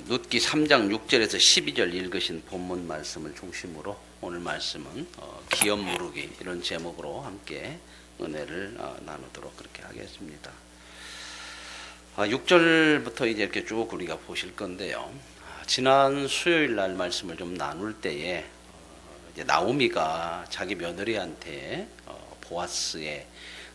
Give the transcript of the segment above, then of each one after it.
룻기 3장 6절에서 12절 읽으신 본문 말씀을 중심으로 오늘 말씀은 기업 무르기 이런 제목으로 함께 은혜를 나누도록 그렇게 하겠습니다. 6절부터 이제 이렇게 쭉 우리가 보실 건데요. 지난 수요일 날 말씀을 좀 나눌 때에 이제 나오미가 자기 며느리한테 보아스의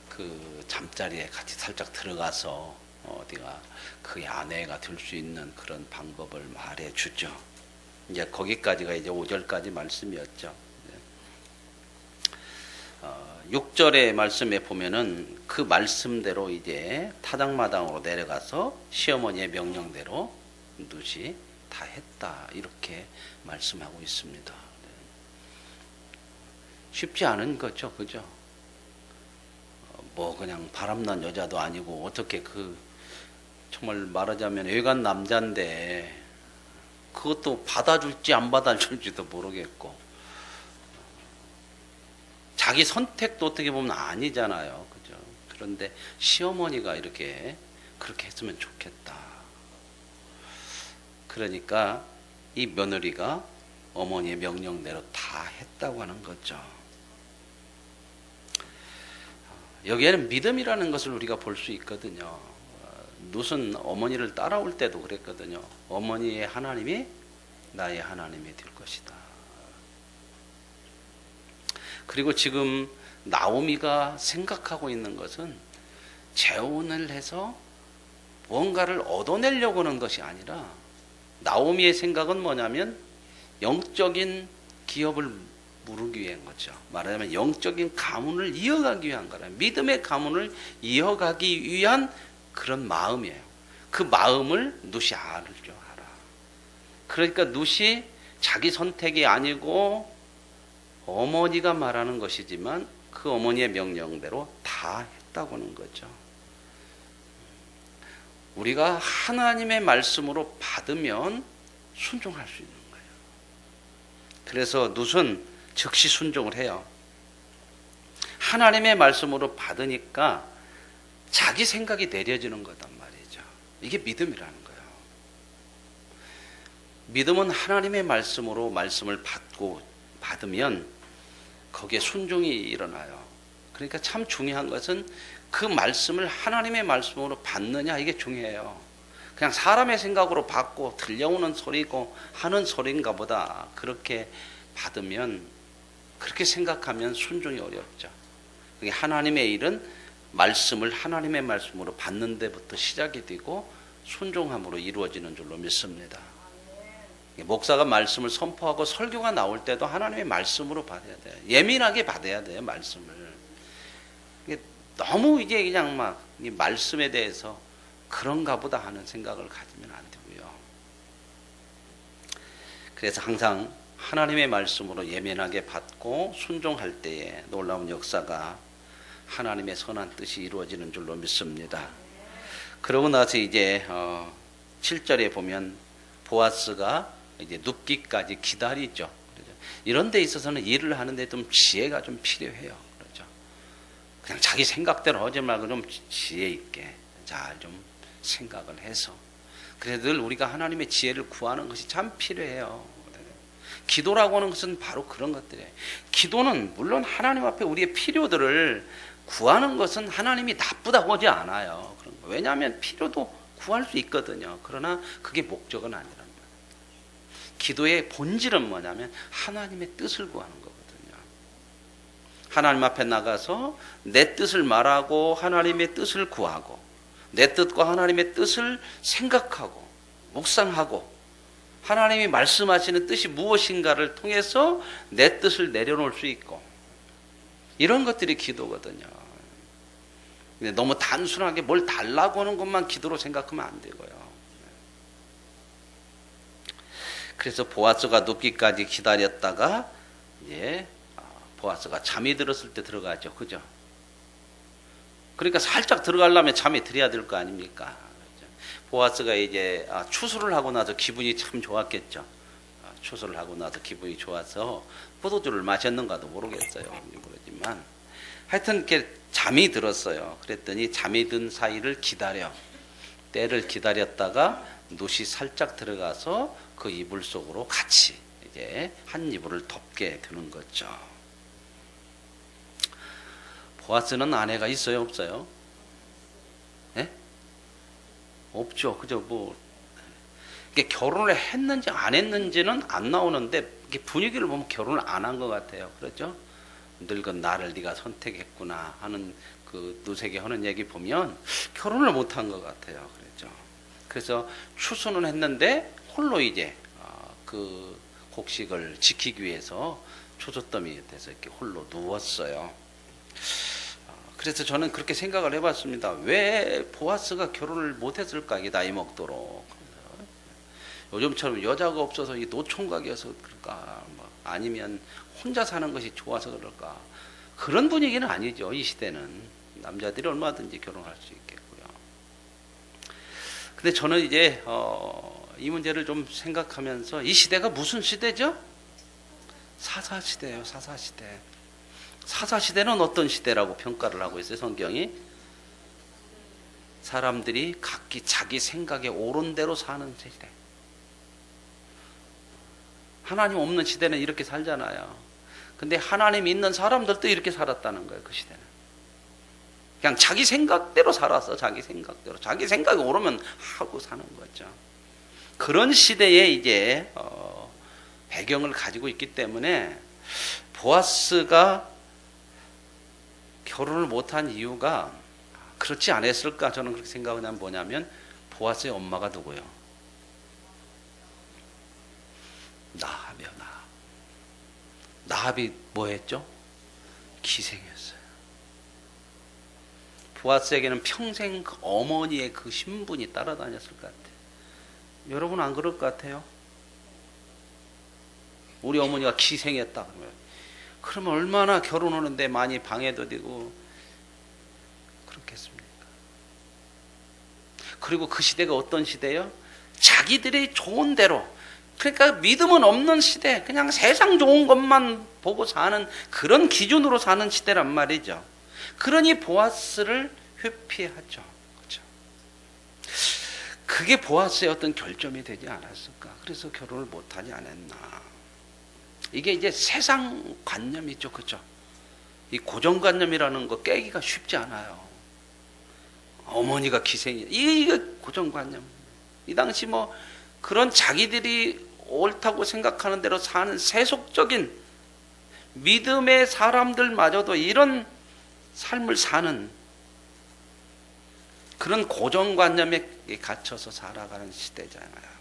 그 잠자리에 같이 살짝 들어가서 어디가 그의 아내가 될 수 있는 그런 방법을 말해 주죠. 이제 거기까지가 이제 5절까지 말씀이었죠. 6절의 말씀에 보면은 그 말씀대로 이제 타작마당으로 내려가서 시어머니의 명령대로 룻이 다 했다 이렇게 말씀하고 있습니다. 쉽지 않은 거죠, 그죠? 뭐 그냥 바람난 여자도 아니고 어떻게 정말 말하자면 외간 남자인데 그것도 받아줄지 안 받아줄지도 모르겠고 자기 선택도 어떻게 보면 아니잖아요, 그죠? 그런데 시어머니가 그렇게 했으면 좋겠다. 그러니까 이 며느리가 어머니의 명령대로 다 했다고 하는 거죠. 여기에는 믿음이라는 것을 우리가 볼 수 있거든요. 룻은 어머니를 따라올 때도 그랬거든요. 어머니의 하나님이 나의 하나님이 될 것이다. 그리고 지금 나오미가 생각하고 있는 것은 재혼을 해서 뭔가를 얻어내려고 하는 것이 아니라 나오미의 생각은 뭐냐면 영적인 기업을 무르기 위한 거죠. 말하자면 영적인 가문을 이어가기 위한 거라. 믿음의 가문을 이어가기 위한 그런 마음이에요. 그 마음을 룻이 알아. 그러니까 룻이 자기 선택이 아니고 어머니가 말하는 것이지만 그 어머니의 명령대로 다 했다고 하는 거죠. 우리가 하나님의 말씀으로 받으면 순종할 수 있는 거예요. 그래서 룻은 즉시 순종을 해요. 하나님의 말씀으로 받으니까 자기 생각이 내려지는 거단 말이죠. 이게 믿음이라는 거예요. 믿음은 하나님의 말씀으로 말씀을 받으면 거기에 순종이 일어나요. 그러니까 참 중요한 것은 그 말씀을 하나님의 말씀으로 받느냐 이게 중요해요. 그냥 사람의 생각으로 받고 들려오는 소리고 하는 소리인가 보다 그렇게 받으면 그렇게 생각하면 순종이 어렵죠. 하나님의 일은 말씀을 하나님의 말씀으로 받는 데부터 시작이 되고 순종함으로 이루어지는 줄로 믿습니다. 목사가 말씀을 선포하고 설교가 나올 때도 하나님의 말씀으로 받아야 돼요. 예민하게 받아야 돼요, 말씀을. 너무 이제 그냥 막 이 말씀에 대해서 그런가 보다 하는 생각을 가지면 안 되고요. 그래서 항상 하나님의 말씀으로 예민하게 받고 순종할 때에 놀라운 역사가 하나님의 선한 뜻이 이루어지는 줄로 믿습니다. 그러고 나서 이제 7절에 보면 보아스가 이제 눕기까지 기다리죠. 그렇죠? 이런 데 있어서는 일을 하는데 좀 지혜가 좀 필요해요. 그렇죠? 그냥 자기 생각대로 하지 말고 좀 지혜 있게 잘 좀 생각을 해서. 그래서 늘 우리가 하나님의 지혜를 구하는 것이 참 필요해요. 기도라고 하는 것은 바로 그런 것들이에요. 기도는 물론 하나님 앞에 우리의 필요들을 구하는 것은 하나님이 나쁘다고 하지 않아요. 왜냐하면 필요도 구할 수 있거든요. 그러나 그게 목적은 아니란 말이에요. 기도의 본질은 뭐냐면 하나님의 뜻을 구하는 거거든요. 하나님 앞에 나가서 내 뜻을 말하고 하나님의 뜻을 구하고 내 뜻과 하나님의 뜻을 생각하고 묵상하고 하나님이 말씀하시는 뜻이 무엇인가를 통해서 내 뜻을 내려놓을 수 있고 이런 것들이 기도거든요. 근데 너무 단순하게 뭘 달라고 하는 것만 기도로 생각하면 안 되고요. 그래서 보아스가 눕기까지 기다렸다가 이제 보아스가 잠이 들었을 때 들어가죠. 그죠? 그러니까 살짝 들어가려면 잠이 들어야 될 거 아닙니까? 보아스가 이제 추수를 하고 나서 기분이 참 좋았겠죠. 추수를 하고 나서 기분이 좋아서 포도주를 마셨는가도 모르겠어요. 그렇지만 하여튼 이렇게 잠이 들었어요. 그랬더니 잠이 든 사이를 기다려. 때를 기다렸다가 놋이 살짝 들어가서 그 이불 속으로 같이 이제 한 이불을 덮게 되는 거죠. 보아스는 아내가 있어요, 없어요? 네? 없죠. 그죠? 뭐 이게 결혼을 했는지 안 했는지는 안 나오는데 이게 분위기를 보면 결혼을 안 한 것 같아요. 그렇죠? 늙은 나를 네가 선택했구나 하는 그 누색이 하는 얘기 보면 결혼을 못 한 것 같아요. 그렇죠? 그래서 추수는 했는데 홀로 이제 그 곡식을 지키기 위해서 추수더미 돼서 이렇게 홀로 누웠어요. 그래서 저는 그렇게 생각을 해봤습니다. 왜 보아스가 결혼을 못했을까? 이게 나이 먹도록. 요즘처럼 여자가 없어서 이 노총각이어서 그럴까? 뭐 아니면 혼자 사는 것이 좋아서 그럴까? 그런 분위기는 아니죠. 이 시대는 남자들이 얼마든지 결혼할 수 있겠고요. 근데 저는 이제 이 문제를 좀 생각하면서 이 시대가 무슨 시대죠? 사사시대예요. 사사시대. 사사시대는 어떤 시대라고 평가를 하고 있어요, 성경이? 사람들이 각기 자기 생각에 옳은 대로 사는 시대. 하나님 없는 시대는 이렇게 살잖아요. 근데 하나님 있는 사람들도 이렇게 살았다는 거예요, 그 시대는. 그냥 자기 생각대로 살았어, 자기 생각대로. 자기 생각이 옳으면 하고 사는 거죠. 그런 시대에 이제 배경을 가지고 있기 때문에 보아스가 결혼을 못한 이유가 그렇지 않았을까 저는 그렇게 생각을 하면 뭐냐면 보아스의 엄마가 누구요? 나합이요. 나합이 뭐 했죠? 기생했어요. 보아스에게는 평생 그 어머니의 그 신분이 따라다녔을 것 같아요. 여러분 안 그럴 것 같아요? 우리 어머니가 기생했다 그러면 얼마나 결혼하는데 많이 방해도 되고 그렇겠습니까? 그리고 그 시대가 어떤 시대예요? 자기들이 좋은 대로, 그러니까 믿음은 없는 시대, 그냥 세상 좋은 것만 보고 사는 그런 기준으로 사는 시대란 말이죠. 그러니 보아스를 회피하죠. 그렇죠? 그게 보아스의 어떤 결점이 되지 않았을까? 그래서 결혼을 못하지 않았나? 이게 이제 세상 관념이죠. 그죠? 이 고정관념이라는 거 깨기가 쉽지 않아요. 어머니가 기생이, 이게 고정관념. 이 당시 뭐 그런 자기들이 옳다고 생각하는 대로 사는 세속적인 믿음의 사람들마저도 이런 삶을 사는 그런 고정관념에 갇혀서 살아가는 시대잖아요.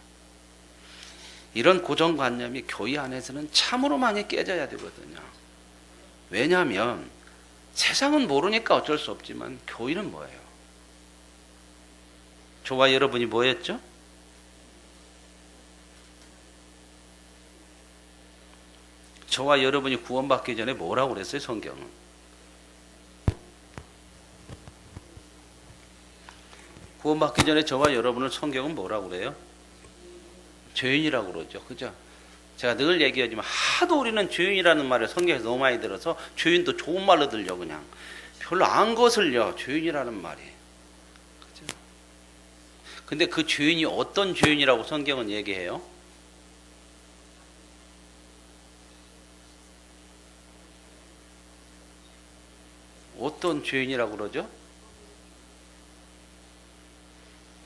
이런 고정관념이 교회 안에서는 참으로 많이 깨져야 되거든요. 왜냐하면 세상은 모르니까 어쩔 수 없지만 교회는 뭐예요? 저와 여러분이 뭐였죠? 저와 여러분이 구원받기 전에 뭐라고 그랬어요, 성경은? 구원받기 전에 저와 여러분을 성경은 뭐라고 그래요? 죄인이라고 그러죠. 그죠? 제가 늘 얘기하지만 하도 우리는 죄인이라는 말을 성경에서 너무 많이 들어서 죄인도 좋은 말로 들려 그냥. 별로 안 거슬려, 죄인이라는 말이. 그죠? 근데 그 죄인이 어떤 죄인이라고 성경은 얘기해요? 어떤 죄인이라고 그러죠?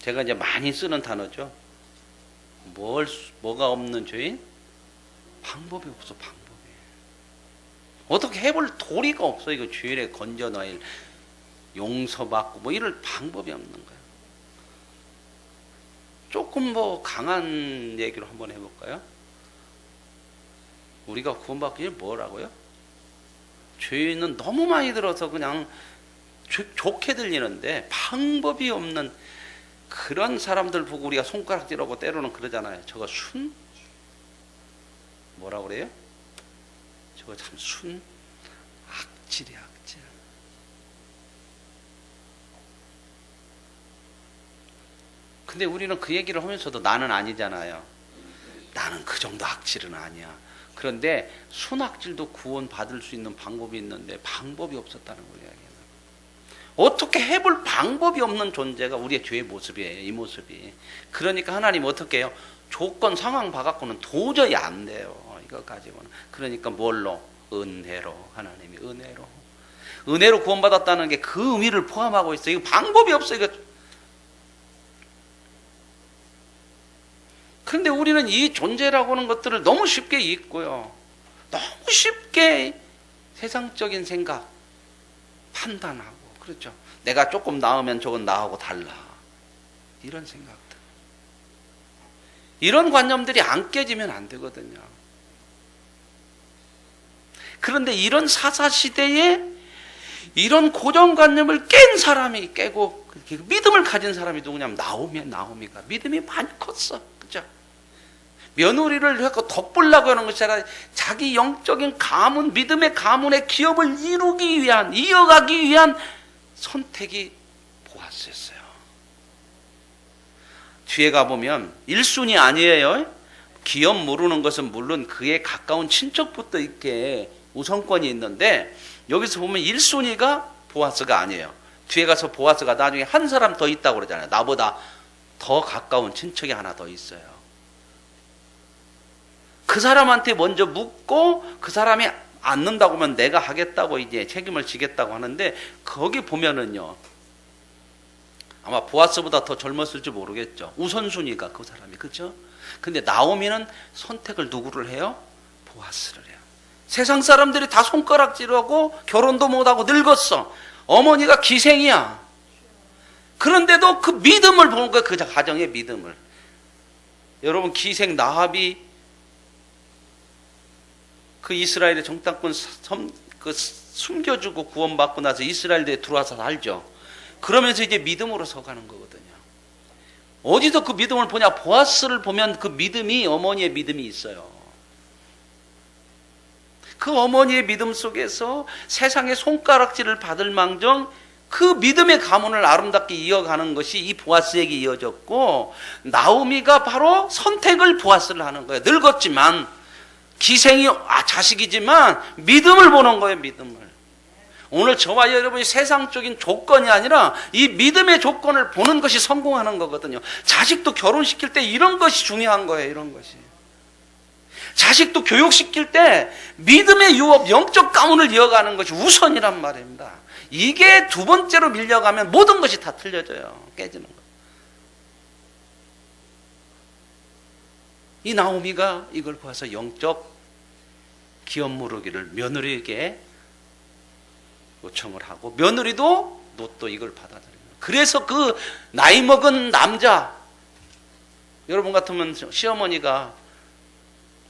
제가 이제 많이 쓰는 단어죠. 뭐가 없는 죄인? 방법이 없어, 방법이. 어떻게 해볼 도리가 없어, 이거 죄인에 건져놔야 용서받고, 뭐 이럴 방법이 없는 거야. 조금 뭐 강한 얘기로 한번 해볼까요? 우리가 구원받기 전에 뭐라고요? 죄인은 너무 많이 들어서 그냥 좋게 들리는데 방법이 없는 그런 사람들 보고 우리가 손가락질하고 때로는 그러잖아요. 저거 뭐라고 그래요? 저거 참 악질이야, 악질. 근데 우리는 그 얘기를 하면서도 나는 아니잖아요. 나는 그 정도 악질은 아니야. 그런데 순악질도 구원받을 수 있는 방법이 있는데 방법이 없었다는 거예요. 어떻게 해볼 방법이 없는 존재가 우리의 교회 모습이에요. 이 모습이. 그러니까 하나님 어떻게 해요? 조건 상황 봐갖고는 도저히 안 돼요. 이거 가지고는. 그러니까 뭘로? 은혜로. 하나님이 은혜로 구원받았다는 게 그 의미를 포함하고 있어요. 이거 방법이 없어요. 이거. 그런데 우리는 이 존재라고 하는 것들을 너무 쉽게 잊고요. 너무 쉽게 세상적인 생각, 판단하고, 그렇죠. 내가 조금 나으면 저건 나하고 달라. 이런 생각들. 이런 관념들이 안 깨지면 안 되거든요. 그런데 이런 사사시대에 이런 고정관념을 깬 사람이 깨고 믿음을 가진 사람이 누구냐면 나오미가 믿음이 많이 컸어. 그죠? 며느리를 해서 덧보려고 하는 것이 아니라 자기 영적인 가문, 믿음의 가문의 기업을 이어가기 위한 선택이 보았었어요. 뒤에 가보면 1순위 아니에요. 기업 모르는 것은 물론 그에 가까운 친척부터 있게 우선권이 있는데 여기서 보면 1순위가 보아스가 아니에요. 뒤에 가서 보아스가 나중에 한 사람 더 있다고 그러잖아요. 나보다 더 가까운 친척이 하나 더 있어요. 그 사람한테 먼저 묻고 그 사람이 않는다고 하면 내가 하겠다고 이제 책임을 지겠다고 하는데 거기 보면은요. 아마 보아스보다 더 젊었을지 모르겠죠. 우선순위가 그 사람이. 그렇죠? 근데 나오미는 선택을 누구를 해요? 보아스를 해요. 세상 사람들이 다 손가락질하고 결혼도 못하고 늙었어. 어머니가 기생이야. 그런데도 그 믿음을 보는 거야. 그 가정의 믿음을. 여러분 기생 나합이 그 이스라엘의 정탐꾼 숨겨주고 구원받고 나서 이스라엘에 들어와서 살죠. 그러면서 이제 믿음으로 서가는 거거든요. 어디서 그 믿음을 보냐? 보아스를 보면 그 믿음이 어머니의 믿음이 있어요. 그 어머니의 믿음 속에서 세상의 손가락질을 받을 망정 그 믿음의 가문을 아름답게 이어가는 것이 이 보아스에게 이어졌고 나오미가 바로 선택을 보아스를 하는 거예요. 늙었지만 기생이 자식이지만 믿음을 보는 거예요. 믿음을. 오늘 저와 여러분이 세상적인 조건이 아니라 이 믿음의 조건을 보는 것이 성공하는 거거든요. 자식도 결혼시킬 때 이런 것이 중요한 거예요. 이런 것이. 자식도 교육시킬 때 믿음의 유업, 영적 가문을 이어가는 것이 우선이란 말입니다. 이게 두 번째로 밀려가면 모든 것이 다 틀려져요. 깨지는 거예요. 이 나오미가 이걸 봐서 영적 기업 무르기를 며느리에게 요청을 하고 며느리도 또 이걸 받아들여요. 그래서 그 나이 먹은 남자, 여러분 같으면 시어머니가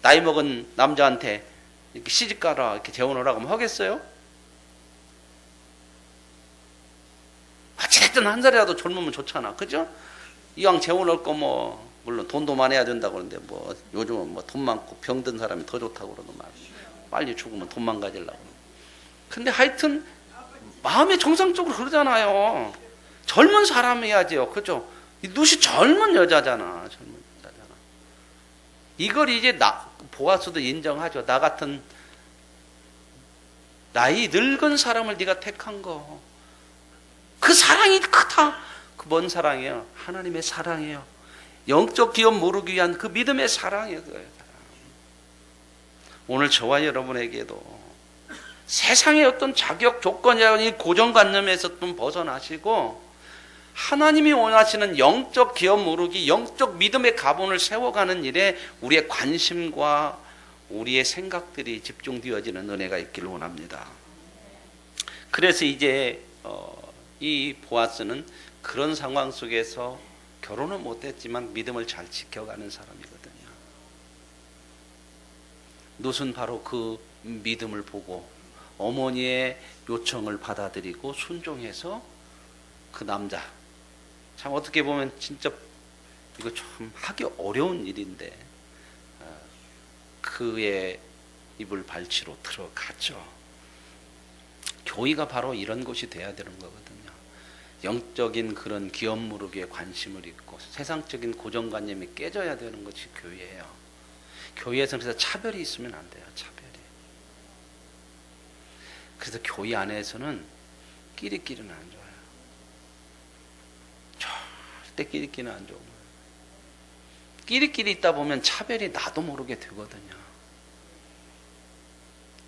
나이 먹은 남자한테 이렇게 시집가라 이렇게 재혼하라고 하면 하겠어요? 어쨌든 한 살이라도 젊으면 좋잖아. 그죠? 이왕 재혼할 거 뭐 물론 돈도 많이 해야 된다고 그러는데 뭐 요즘은 뭐 돈 많고 병든 사람이 더 좋다고 그러더만 빨리 죽으면 돈만 가지려고. 근데 하여튼 마음이 정상적으로 그러잖아요. 젊은 사람이야지요. 그죠? 누시 젊은 여자잖아. 이걸 이제 보아스도 인정하죠. 나 같은 나이 늙은 사람을 네가 택한 거. 그 사랑이 크다. 그 뭔 사랑이에요? 하나님의 사랑이에요. 영적 기업 모르기 위한 그 믿음의 사랑이에요. 오늘 저와 여러분에게도 세상의 어떤 자격 조건이나 이 고정관념에서 좀 벗어나시고 하나님이 원하시는 영적 기업 모르기, 영적 믿음의 가본을 세워가는 일에 우리의 관심과 우리의 생각들이 집중되어지는 은혜가 있기를 원합니다. 그래서 이제 이 보아스는 그런 상황 속에서 결혼은 못했지만 믿음을 잘 지켜가는 사람이거든요. 룻은 바로 그 믿음을 보고 어머니의 요청을 받아들이고 순종해서 그 남자, 참 어떻게 보면 진짜 이거 참 하기 어려운 일인데 그의 이불 발치로 들어갔죠. 교회가 바로 이런 곳이 돼야 되는 거거든요. 영적인 그런 기업 무르기에 관심을 있고 세상적인 고정관념이 깨져야 되는 것이 교회예요. 교회에서는 그래서 차별이 있으면 안 돼요. 차별이. 그래서 교회 안에서는 끼리끼리는 안 좋아요. 절대 끼리끼리는 안 좋은 거예요. 끼리끼리 있다 보면 차별이 나도 모르게 되거든요.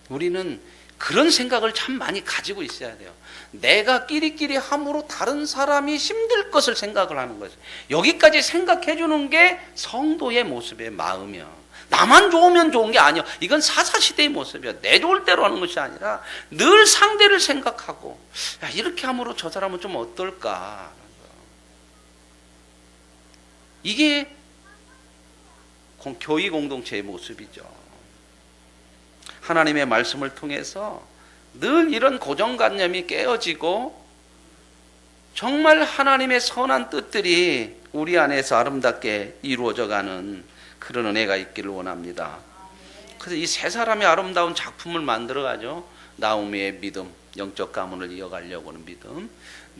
우리는 그런 생각을 참 많이 가지고 있어야 돼요. 내가 끼리끼리 함으로 다른 사람이 힘들 것을 생각을 하는 거죠. 여기까지 생각해 주는 게 성도의 모습의 마음이야. 나만 좋으면 좋은 게 아니야. 이건 사사시대의 모습이야. 내 좋을 대로 하는 것이 아니라 늘 상대를 생각하고, 야, 이렇게 함으로 저 사람은 좀 어떨까. 이게 교회 공동체의 모습이죠. 하나님의 말씀을 통해서 늘 이런 고정관념이 깨어지고 정말 하나님의 선한 뜻들이 우리 안에서 아름답게 이루어져가는 그런 은혜가 있기를 원합니다. 그래서 이 세 사람의 아름다운 작품을 만들어가죠. 나오미의 믿음, 영적 가문을 이어가려고 하는 믿음,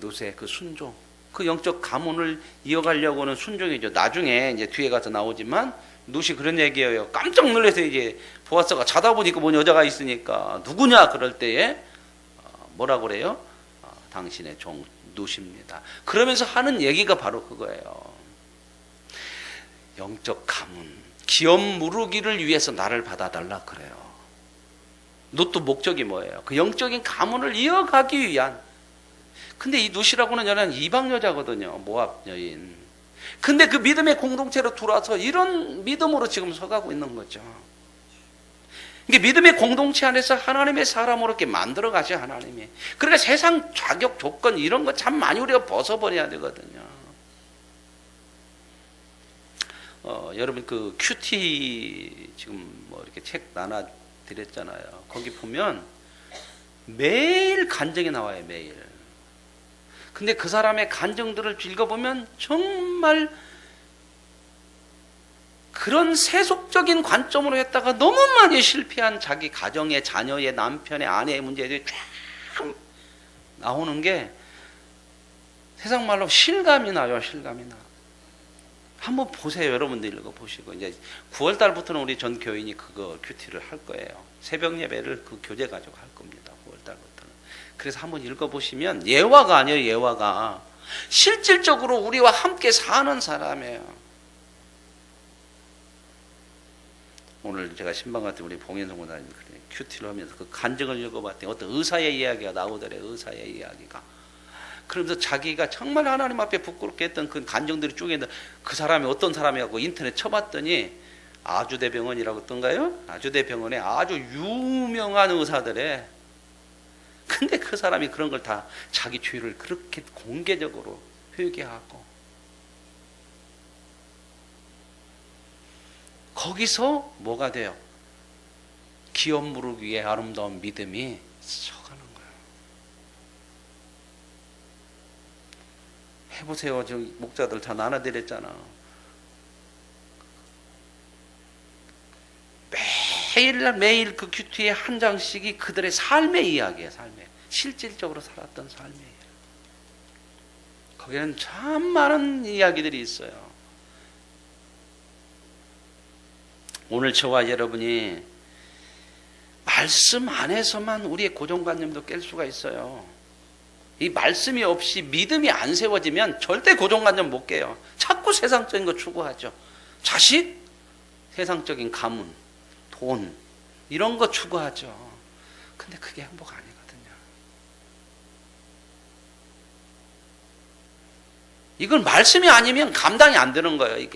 룻의 그 순종, 그 영적 가문을 이어가려고 하는 순종이죠. 나중에 이제 뒤에 가서 나오지만 룻이 그런 얘기예요. 깜짝 놀라서 이제 보아스가 자다 보니까 뭔 여자가 있으니까 누구냐 그럴 때에 뭐라 그래요? 당신의 종 룻입니다. 그러면서 하는 얘기가 바로 그거예요. 영적 가문, 기업 무르기를 위해서 나를 받아달라 그래요. 룻도 목적이 뭐예요? 그 영적인 가문을 이어가기 위한. 근데 이 룻이라고는 여자는 이방 여자거든요. 모압 여인. 근데 그 믿음의 공동체로 들어와서 이런 믿음으로 지금 서가고 있는 거죠. 이게 믿음의 공동체 안에서 하나님의 사람으로 이렇게 만들어 가셔, 하나님이. 그러니까 세상 자격 조건 이런 거 참 많이 우리가 벗어버려야 되거든요. 여러분 그 큐티 지금 뭐 이렇게 책 나눠 드렸잖아요. 거기 보면 매일 간증이 나와요, 매일. 근데 그 사람의 간증들을 읽어보면 정말 그런 세속적인 관점으로 했다가 너무 많이 실패한 자기 가정의 자녀의 남편의 아내의 문제들이 쫙 나오는 게 세상 말로 실감이 나요. 실감이 나. 한번 보세요. 여러분들 읽어보시고 이제 9월 달부터는 우리 전 교인이 그거 큐티를 할 거예요. 새벽 예배를 그 교재 가지고 할 겁니다. 9월 달부터는. 그래서 한번 읽어보시면 예화가 아니에요. 예화가 실질적으로 우리와 함께 사는 사람이에요. 오늘 제가 신방 같은 우리 봉현성고사님 큐티를 하면서 그 간증을 읽어봤더니 어떤 의사의 이야기가 나오더래요. 의사의 이야기가. 그러면서 자기가 정말 하나님 앞에 부끄럽게 했던 그 간증들이 쭉 있는데 그 사람이 어떤 사람이라고 인터넷 쳐봤더니 아주대병원이라고 뜬가요? 아주대병원에 아주 유명한 의사들에. 근데 그 사람이 그런 걸 다 자기 죄를 그렇게 공개적으로 회개하고 거기서 뭐가 돼요? 기업 무르기의 아름다운 믿음이 서가는 거예요. 해보세요. 지금 목자들 다 나눠드렸잖아. 매일 그 큐티의 한 장씩이 그들의 삶의 이야기예요. 삶의 실질적으로 살았던 삶의 이야기. 거기는 참 많은 이야기들이 있어요. 오늘 저와 여러분이 말씀 안에서만 우리의 고정관념도 깰 수가 있어요. 이 말씀이 없이 믿음이 안 세워지면 절대 고정관념 못 깨요. 자꾸 세상적인 거 추구하죠. 자식, 세상적인 가문, 돈 이런 거 추구하죠. 근데 그게 행복 아니거든요. 이건 말씀이 아니면 감당이 안 되는 거예요.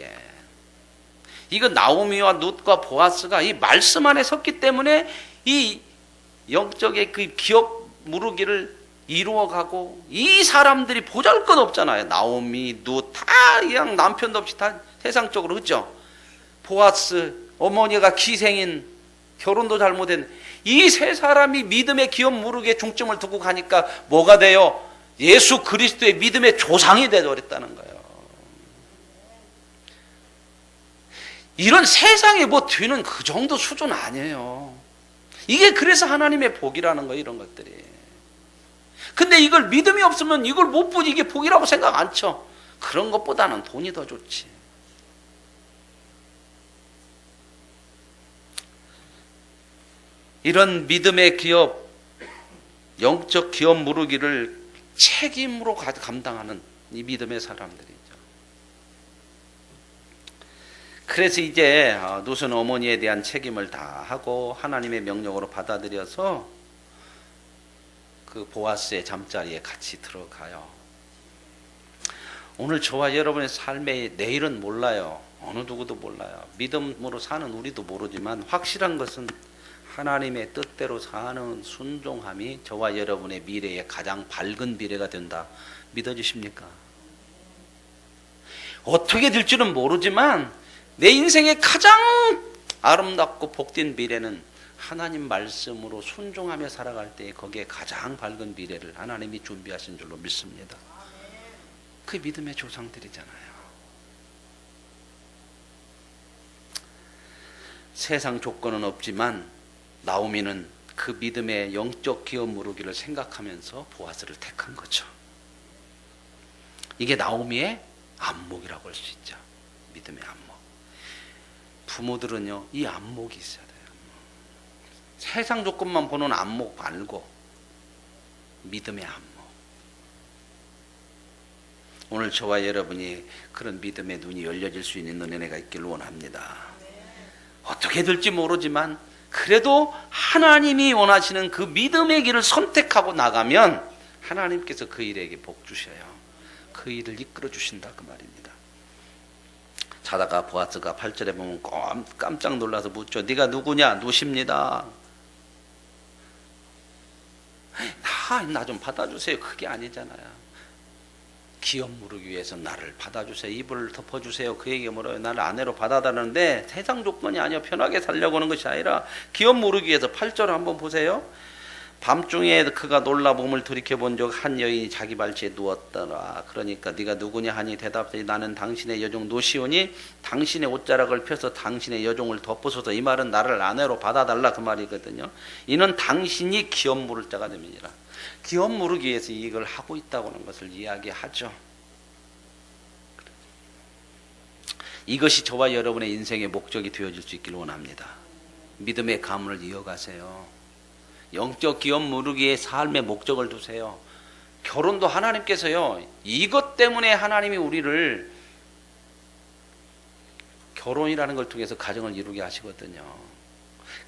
이건 나오미와 룻과 보아스가 이 말씀 안에 섰기 때문에 이 영적의 그 기업 무르기를 이루어가고 이 사람들이 보잘것없잖아요. 나오미, 룻 다 그냥 남편도 없이 다 세상적으로 그렇죠. 보아스 어머니가 기생인 결혼도 잘못한 이 세 사람이 믿음의 기업 무르기에 중점을 두고 가니까 뭐가 돼요? 예수 그리스도의 믿음의 조상이 되어버렸다는 거예요. 이런 세상에 뭐 뒤는 그 정도 수준 아니에요. 이게 그래서 하나님의 복이라는 거예요. 이런 것들이. 근데 이걸 믿음이 없으면 이걸 못 보지. 이게 복이라고 생각 안 쳐. 그런 것보다는 돈이 더 좋지. 이런 믿음의 기업, 영적 기업 무르기를 책임으로 감당하는 이 믿음의 사람들이죠. 그래서 이제 룻은 어머니에 대한 책임을 다 하고 하나님의 명령으로 받아들여서 그 보아스의 잠자리에 같이 들어가요. 오늘 저와 여러분의 삶의 내일은 몰라요. 어느 누구도 몰라요. 믿음으로 사는 우리도 모르지만 확실한 것은 하나님의 뜻대로 사는 순종함이 저와 여러분의 미래의 가장 밝은 미래가 된다. 믿어주십니까? 어떻게 될지는 모르지만 내 인생의 가장 아름답고 복된 미래는 하나님 말씀으로 순종하며 살아갈 때 거기에 가장 밝은 미래를 하나님이 준비하신 줄로 믿습니다. 그 믿음의 조상들이잖아요. 세상 조건은 없지만 나오미는 그 믿음의 영적 기업 무르기를 생각하면서 보아스를 택한 거죠. 이게 나오미의 안목이라고 할 수 있죠. 믿음의 안목. 부모들은요, 이 안목이 있어야 돼요. 세상 조건만 보는 안목 말고 믿음의 안목. 오늘 저와 여러분이 그런 믿음의 눈이 열려질 수 있는 은혜가 있기를 원합니다. 어떻게 될지 모르지만 그래도 하나님이 원하시는 그 믿음의 길을 선택하고 나가면 하나님께서 그 일에게 복 주셔요. 그 일을 이끌어 주신다 그 말입니다. 자다가 보아스가 8절에 보면 깜짝 놀라서 묻죠. 네가 누구냐? 룻입니다. 나 좀 받아주세요. 그게 아니잖아요. 기업 무르기 위해서 나를 받아주세요. 이불을 덮어주세요. 그에게 뭐라요? 나를 아내로 받아달라는데 세상 조건이 아니요. 편하게 살려고 하는 것이 아니라 기업 무르기 위해서 8절 한번 보세요. 밤중에 그가 놀라 몸을 돌이켜본 적 한 여인이 자기 발치에 누웠더라. 그러니까 네가 누구냐 하니 대답하니 나는 당신의 여종 노시오니 당신의 옷자락을 펴서 당신의 여종을 덮으소서. 이 말은 나를 아내로 받아달라 그 말이거든요. 이는 당신이 기업 물을 자가 됨이니라. 기업 무르기 위해서 이걸 하고 있다고 하는 것을 이야기하죠. 이것이 저와 여러분의 인생의 목적이 되어질 수 있기를 원합니다. 믿음의 가문을 이어가세요. 영적 기업 무르기의 삶의 목적을 두세요. 결혼도 하나님께서요, 이것 때문에 하나님이 우리를 결혼이라는 걸 통해서 가정을 이루게 하시거든요.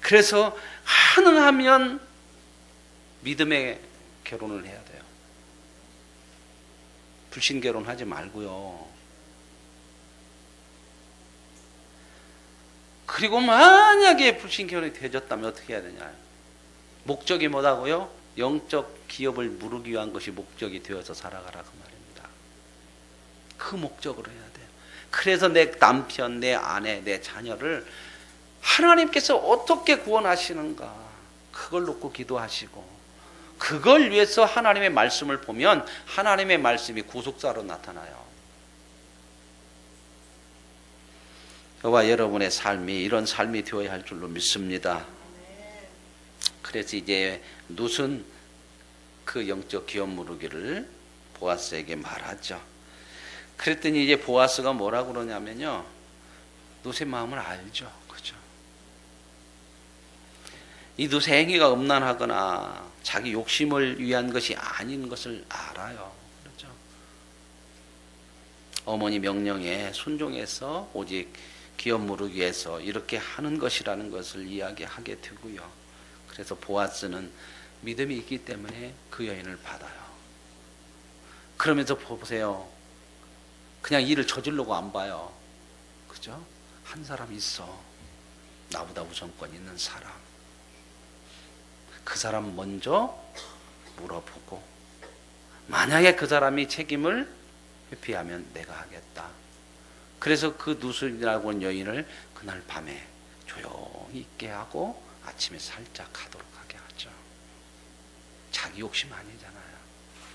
그래서 가능하면 믿음의 결혼을 해야 돼요. 불신 결혼하지 말고요. 그리고 만약에 불신 결혼이 되어졌다면 어떻게 해야 되냐? 목적이 뭐라고요? 영적 기업을 무르기 위한 것이 목적이 되어서 살아가라 그 말입니다. 그 목적으로 해야 돼요. 그래서 내 남편, 내 아내, 내 자녀를 하나님께서 어떻게 구원하시는가 그걸 놓고 기도하시고 그걸 위해서 하나님의 말씀을 보면 하나님의 말씀이 구속사로 나타나요. 저와 여러분의 삶이 이런 삶이 되어야 할 줄로 믿습니다. 그래서 이제 룻은 그 영적 기업 무르기를 보아스에게 말하죠. 그랬더니 이제 보아스가 뭐라고 그러냐면요, 룻의 마음을 알죠. 그죠? 이 룻의 행위가 음란하거나 자기 욕심을 위한 것이 아닌 것을 알아요. 그렇죠? 어머니 명령에 순종해서 오직 기업 무르기 위해서 이렇게 하는 것이라는 것을 이야기하게 되고요. 그래서 보아스는 믿음이 있기 때문에 그 여인을 받아요. 그러면서 보세요. 그냥 일을 저지르고 안 봐요. 그죠? 한 사람 있어. 나보다 우선권 있는 사람. 그 사람 먼저 물어보고 만약에 그 사람이 책임을 회피하면 내가 하겠다. 그래서 그 룻이라고 하는 여인을 그날 밤에 조용히 있게 하고 아침에 살짝 가도록 하게 하죠. 자기 욕심 아니잖아요.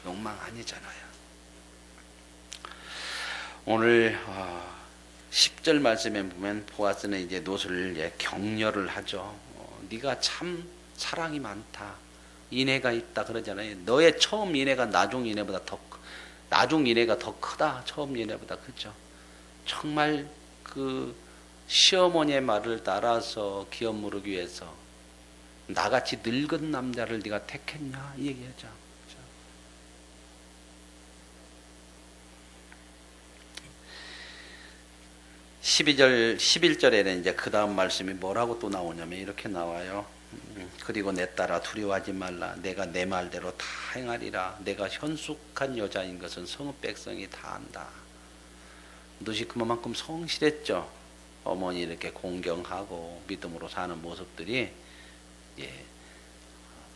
욕망 아니잖아요. 오늘 10절 말씀에 보면 보아스는 이제 룻을 격려를 하죠. 네가 참 사랑이 많다. 인애가 있다 그러잖아요. 너의 처음 인애가 나중 인애보다 나중 인애가 더 크다. 처음 인애보다 그죠? 정말 그 시어머니의 말을 따라서 기업 무르기 위해서 나같이 늙은 남자를 네가 택했냐 이 얘기하죠. 그렇죠? 12절 11절에는 이제 그 다음 말씀이 뭐라고 또 나오냐면 이렇게 나와요. 그리고 내 딸아 두려워하지 말라. 내가 내 말대로 다 행하리라. 내가 현숙한 여자인 것은 성읍 백성이 다 안다. 너희 그만큼 성실했죠. 어머니 이렇게 공경하고 믿음으로 사는 모습들이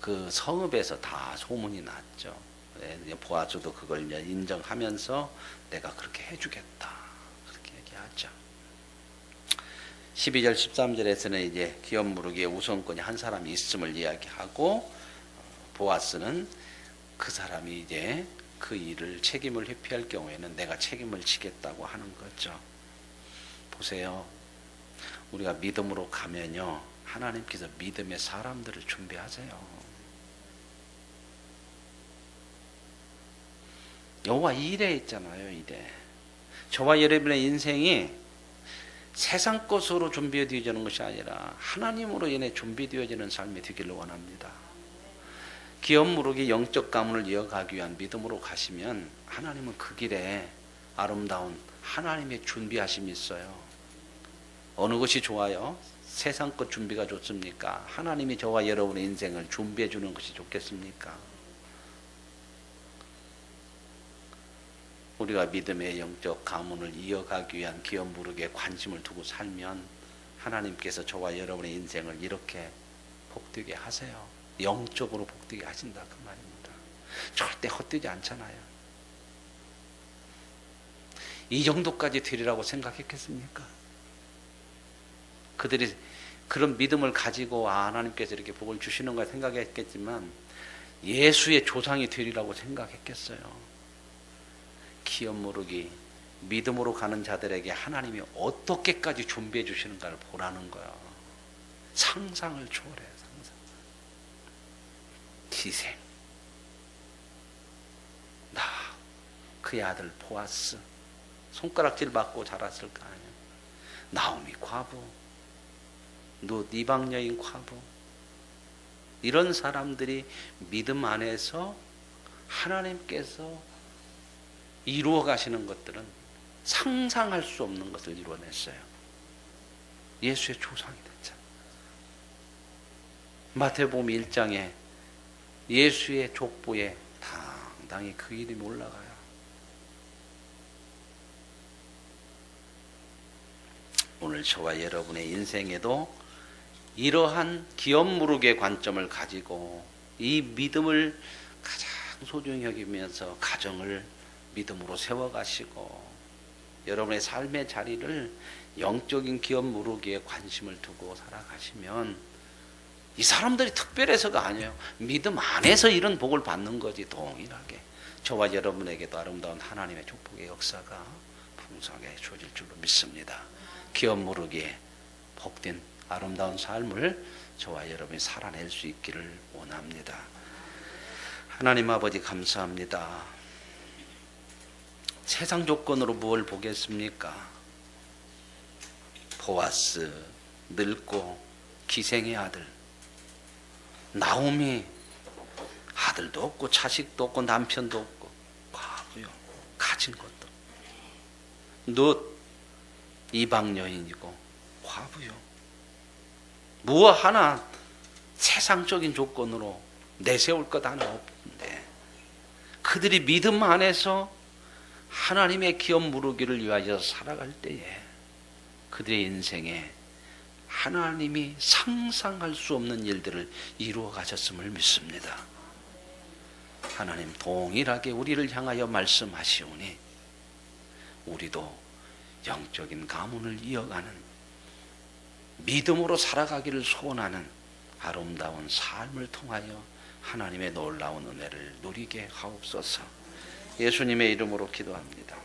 그 성읍에서 다 소문이 났죠. 보아스도 그걸 이제 인정하면서 내가 그렇게 해주겠다. 그렇게 얘기하죠. 12절 13절에서는 이제 기업 무르기에 우선권이 한 사람이 있음을 이야기하고 보아스는 그 사람이 이제 그 일을 책임을 회피할 경우에는 내가 책임을 지겠다고 하는 거죠. 보세요. 우리가 믿음으로 가면요. 하나님께서 믿음의 사람들을 준비하세요. 여호와 일에 있잖아요. 일에. 저와 여러분의 인생이 세상 것으로 준비되어지는 것이 아니라 하나님으로 인해 준비되어지는 삶이 되기를 원합니다. 기업 무르기 영적 가문을 이어가기 위한 믿음으로 가시면 하나님은 그 길에 아름다운 하나님의 준비하심이 있어요. 어느 것이 좋아요? 세상 것 준비가 좋습니까? 하나님이 저와 여러분의 인생을 준비해 주는 것이 좋겠습니까? 우리가 믿음의 영적 가문을 이어가기 위한 기업 무르기에 관심을 두고 살면 하나님께서 저와 여러분의 인생을 이렇게 복되게 하세요. 영적으로 복되게 하신다 그 말입니다. 절대 헛되지 않잖아요. 이 정도까지 되리라고 생각했겠습니까? 그들이 그런 믿음을 가지고 하나님께서 이렇게 복을 주시는 걸 생각했겠지만 예수의 조상이 되리라고 생각했겠어요. 기업 무르기 믿음으로 가는 자들에게 하나님이 어떻게까지 준비해 주시는가를 보라는 거야. 상상을 초월해. 상상. 희생. 나 그의 아들 보아스 손가락질 받고 자랐을 거 아니야. 나오미 과부, 룻 이방 여인 과부. 이런 사람들이 믿음 안에서 하나님께서 이루어 가시는 것들은 상상할 수 없는 것을 이루어냈어요. 예수의 조상이 됐잖아요. 마태복음 1장에 예수의 족보에 당당히 그 이름이 올라가요. 오늘 저와 여러분의 인생에도 이러한 기업 무르기의 관점을 가지고 이 믿음을 가장 소중히 여기면서 가정을 믿음으로 세워가시고 여러분의 삶의 자리를 영적인 기업 무르기에 관심을 두고 살아가시면 이 사람들이 특별해서가 아니에요. 믿음 안에서 이런 복을 받는 거지. 동일하게 저와 여러분에게도 아름다운 하나님의 축복의 역사가 풍성하게 주어질 줄로 믿습니다. 기업 무르기에 복된 아름다운 삶을 저와 여러분이 살아낼 수 있기를 원합니다. 하나님 아버지 감사합니다. 세상 조건으로 무엇을 보겠습니까? 보아스, 늙고 기생의 아들 나오미, 아들도 없고 자식도 없고 남편도 없고 과부요. 가진 것도 룻 이방 여인이고 과부요. 무엇 하나 세상적인 조건으로 내세울 것 하나 없는데 그들이 믿음 안에서 하나님의 기업 무르기를 위하여 살아갈 때에 그들의 인생에 하나님이 상상할 수 없는 일들을 이루어 가셨음을 믿습니다. 하나님 동일하게 우리를 향하여 말씀하시오니 우리도 영적인 가문을 이어가는 믿음으로 살아가기를 소원하는 아름다운 삶을 통하여 하나님의 놀라운 은혜를 누리게 하옵소서. 예수님의 이름으로 기도합니다.